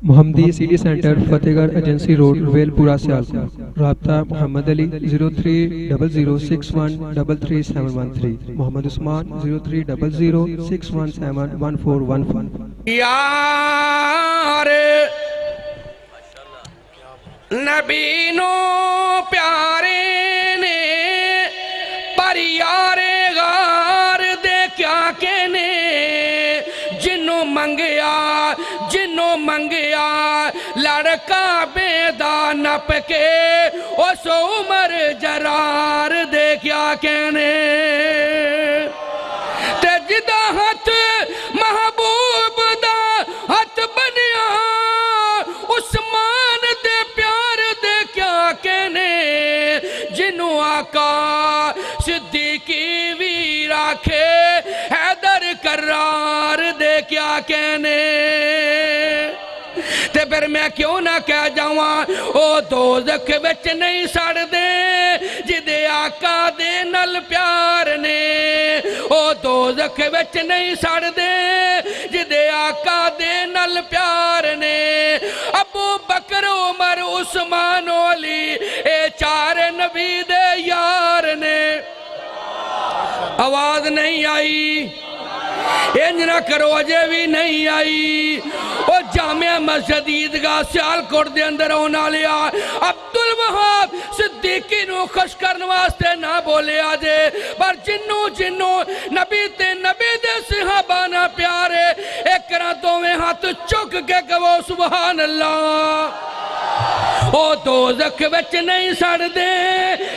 محمدی city centre فتح گڑھ agency road well پورا سیالکوٹ. رابطہ محمد علی 030061337113. محمد عثمان 030061711415. یار نبی نو پیارے نے پر یار غار دے کیا کہنے جنوں منگیا لڑکا بیدا نپ کے اس عمر جرار دے کیا کہنے تے جدا ہاتھ محبوب دا ہاتھ بنیا عثمان دے پیار دے کیا کہنے جنوں آقا صدیقی بھی راکھے حیدر کرار دے کیا کہنے تے پھر میں کیوں نہ کہہ جاواں او دوزخ وچ نہیں سڑ دے جدے آقا دے نل پیار نے او دوزخ وچ نہیں سڑ دے جدے آقا دے نل پیار نے ابو بکر عمر عثمان علی اے چار نبی دے یار نے آواز نہیں آئی انج نہ کرو اجے بھی نہیں آئی او جامعہ مسجد عیدگاہ سیالکوٹ دے اندر ہونا لیا عبدالوہاب صدیقی نو خوش کرنے واسطے نہ بولے آجے پر جنوں نبی دے صحابہ نہ پیارے ایک راتوں میں ہاتھ چک کے کہو سبحان اللہ او دوزخ وچ نہیں سڑ دے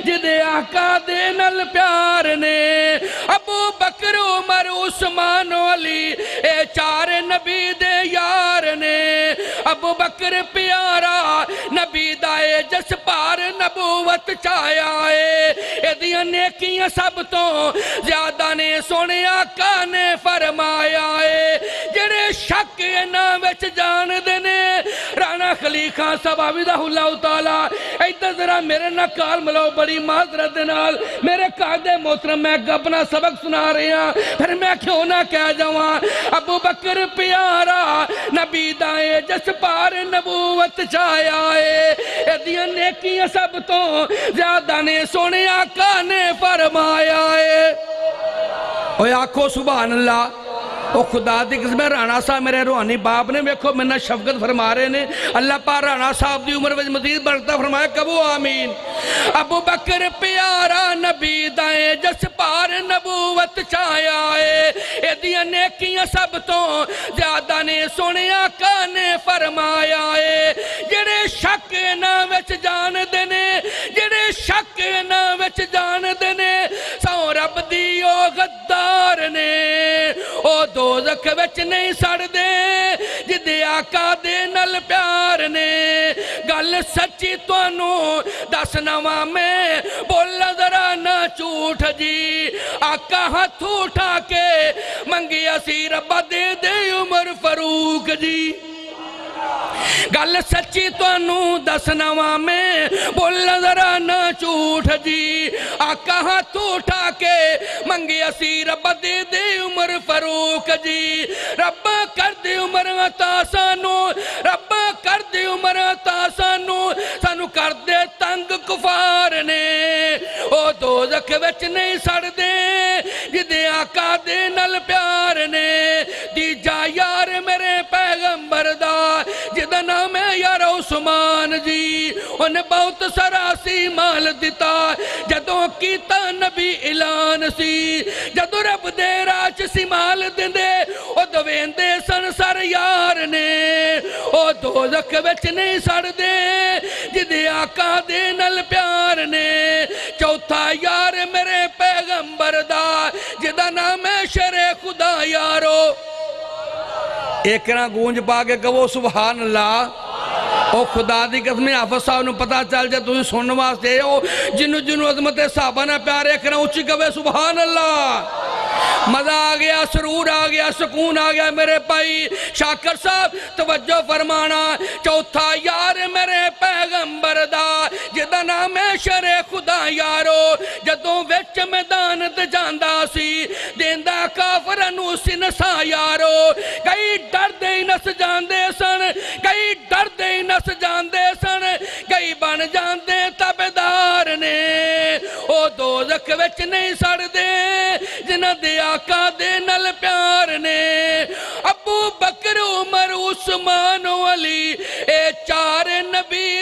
جدے آقا دے نل پیار نے ابو بکر عمر عثمان علی اے چار نبی دے یار نے ابو بکر پیارا نبی دائے جس پار نبوت چایا ہے ایدیاں نیکیاں سب تو زیادہ نے سونے آقا نے فرمایا ہے جڑے شک نہ وچ جان دینے رانا خلی خان صاحب عبدہ اللہ تعالیٰ ایدہ ذرا میرے نکال ملو بڑی معذرت نال میرے قائد محترم میں اپنا سبق سنا رہے ہیں پھر میں کیوں نہ کہہ جاواں ابو بکر پیارا نبی دائے جس پار نبوت چایا ہے ایدیاں نیکیاں سب تو زیادہ نے سونے آقا نے فرمایا ہے اوہ آنکھو سبحان اللہ او خدا دی قسم رانا صاحب میرے روحانی باپ نے ویکھو میں نے شفقت فرما رہے نے اللہ پاک رانا صاحب دی عمر وچ مزید بڑھتا فرمایا کبو آمین ابو بکر پیارا نبی دائیں جس پار نبوت چایا ہے ایدیاں نیکیاں سب تو زیادہ نے سونے آقا نے فرمایا ہے جڑے شک نہ وچ جان دینے جڑے شک نہ وچ جان دینے سو رب دی او غدار نے او دوزخ وچ نہیں سڑ دے جدے آقا دے نل پیار نے گل سچی توانوں دس نواں میں بولا ذرا نہ جھوٹ جی آقا ہاتھ اٹھا کے منگی اسی ربا دے دے عمر فاروق جی گل سچی توانوں دس نواں میں بولا ذرا نہ جھوٹ جی آقا ہاتھ اٹھا کے منگی اسی رب دے دے عمر فاروق جی رب کر دے عمر عطا سانو رب کر دے عمر عطا سانو کر دے تنگ کفار نے او دوزخ وچ نہیں سڑ دے جدے آقا دے نل پیار نے دی جا یار میرے پیغمبر دا جدا نام ہے یار عثمان جی انہیں بہت سراسی مال دیتا جدوں کیتا نبی اعلان سی جدوں رب دے راج سی مال دیں دے او دوین دے سن سر یار نے او دوزخ وچ نہیں سڑ دے جدے آقا دے نل پیار نے چوتھا یار میرے پیغمبر دا جدا نام ہے شر خدا یارو ایک نہ گونج پا کے کہو سبحان اللہ او خدا دی قسم حافظ صاحب نو پتا چل جائے تُجھے سننے واسطے او جنو عظمت صحابہ نہ پیارے ایک نہ اچھی کہو سبحان اللہ مزہ آ گیا سرور آ گیا سکون آ گیا میرے بھائی شاکر صاحب توجہ فرمانا چوتھا یار میرے پیغمبر دا جدا نام ہے شر خدا یارو جدوں وچ میدان تے جاندا سی دیندا کافراں نوں سنسا یارو کئی ڈر دے نس جاندے سن کئی او دوزخ وچ نہیں سڑ دے جنہ دے آقا دے نل پیار نے ابو بکر عمر عثمان و علی اے چار نبی